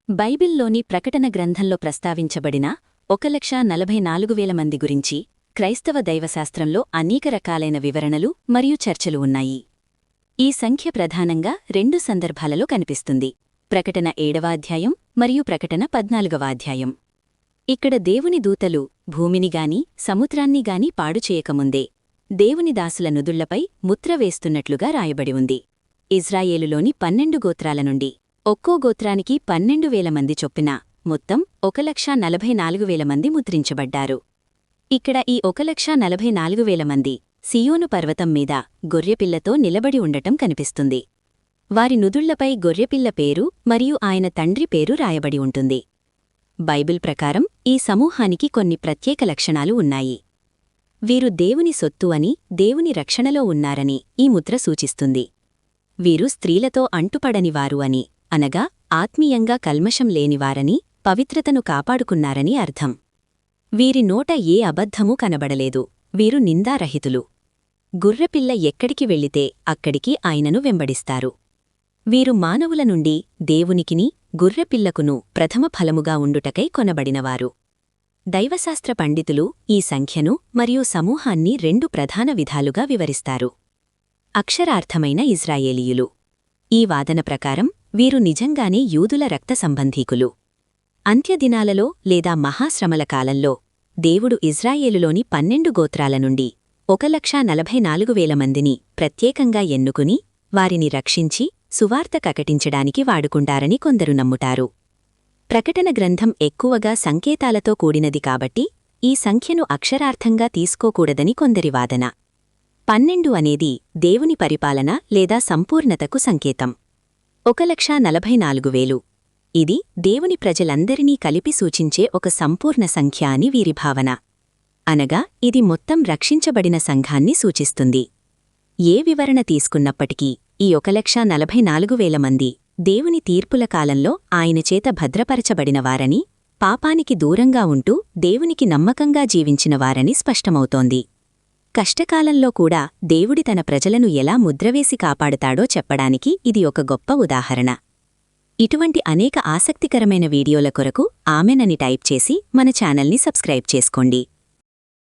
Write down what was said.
బైబిల్లోని ప్రకటన గ్రంథంలో ప్రస్తావించబడిన 1,44,000 మంది గురించి క్రైస్తవ దైవశాస్త్రంలో అనేక రకాలైన వివరణలు మరియు చర్చలు ఉన్నాయి. ఈ సంఖ్య ప్రధానంగా 2 సందర్భాలలో కనిపిస్తుంది: ప్రకటన 7వ అధ్యాయం మరియు ప్రకటన 14వ అధ్యాయం. ఇక్కడ దేవుని దూతలు భూమినిగాని సముద్రాన్నిగాని పాడుచేయకముందే దేవుని దాసుల నుదుళ్లపై ముద్ర వేస్తున్నట్లుగా రాయబడి ఉంది. ఇజ్రాయేలులోని 12 గోత్రాల నుండి ఒక్కో గోత్రానికి 12,000 మంది చొప్పున మొత్తం 1,44,000 మంది ముద్రించబడ్డారు. ఇక్కడ ఈ 1,44,000 మంది సియోను పర్వతం మీద గొర్రెపిల్లతో నిలబడి ఉండటం కనిపిస్తుంది. వారి నుదుళ్లపై గొర్రెపిల్ల పేరు మరియు ఆయన తండ్రి పేరు రాయబడి ఉంటుంది. బైబిల్ ప్రకారం ఈ సమూహానికి కొన్ని ప్రత్యేక లక్షణాలు ఉన్నాయి. వీరు దేవుని సొత్తు అని, దేవుని రక్షణలో ఉన్నారని ఈ ముద్ర సూచిస్తుంది. వీరు స్త్రీలతో అంటుపడనివారు అని, అనగా ఆత్మీయంగా కల్మషం లేనివారని, పవిత్రతను కాపాడుకున్నారని అర్థం. వీరి నోట ఏ అబద్ధమూ కనబడలేదు. వీరు నిందారహితులు. గుర్రపిల్ల ఎక్కడికి వెళ్లితే అక్కడికి ఆయనను వెంబడిస్తారు. వీరు మానవుల నుండి దేవునికిని గుర్రెపిల్లకును ప్రథమ ఫలముగా ఉండుటకై కొనబడినవారు. దైవశాస్త్ర పండితులు ఈ సంఖ్యను మరియు సమూహాన్ని 2 ప్రధాన విధాలుగా వివరిస్తారు. అక్షరార్థమైన ఇజ్రాయేలీయులు. ఈ వాదన ప్రకారం వీరు నిజంగానే యూదుల రక్త సంబంధీకులు. అంత్యదినాలలో లేదా మహాశ్రమల కాలంలో దేవుడు ఇజ్రాయేలులోని 12 గోత్రాల నుండి 1,44,000 మందిని ప్రత్యేకంగా ఎన్నుకుని వారిని రక్షించి సువార్త కకటించడానికి వాడుకుంటారని కొందరు నమ్ముతారు. ప్రకటన గ్రంథం ఎక్కువగా సంకేతాలతో కూడినది కాబట్టి ఈ సంఖ్యను అక్షరార్థంగా తీసుకోకూడదని కొందరి వాదన. 12 అనేది దేవుని పరిపాలన లేదా సంపూర్ణతకు సంకేతం. 1,44,000 ఇది దేవుని ప్రజలందరినీ కలిపి సూచించే ఒక సంపూర్ణ సంఖ్య అని వీరి భావన. అనగా ఇది మొత్తం రక్షించబడిన సంఘాన్ని సూచిస్తుంది. ఏ వివరణ తీసుకున్నప్పటికీ ఈ 1,44,000 మంది దేవుని తీర్పుల కాలంలో ఆయనచేత భద్రపరచబడినవారని, పాపానికి దూరంగా ఉంటూ దేవునికి నమ్మకంగా జీవించినవారని స్పష్టమవుతోంది. కష్టకాలంలో కూడా దేవుడి తన ప్రజలను ఎలా ముద్రవేసి కాపాడుతాడో చెప్పడానికి ఇది ఒక గొప్ప ఉదాహరణ. ఇటువంటి అనేక ఆసక్తికరమైన వీడియోల కొరకు ఆమెన్ అని టైప్ చేసి మన ఛానల్ని సబ్స్క్రైబ్ చేసుకోండి.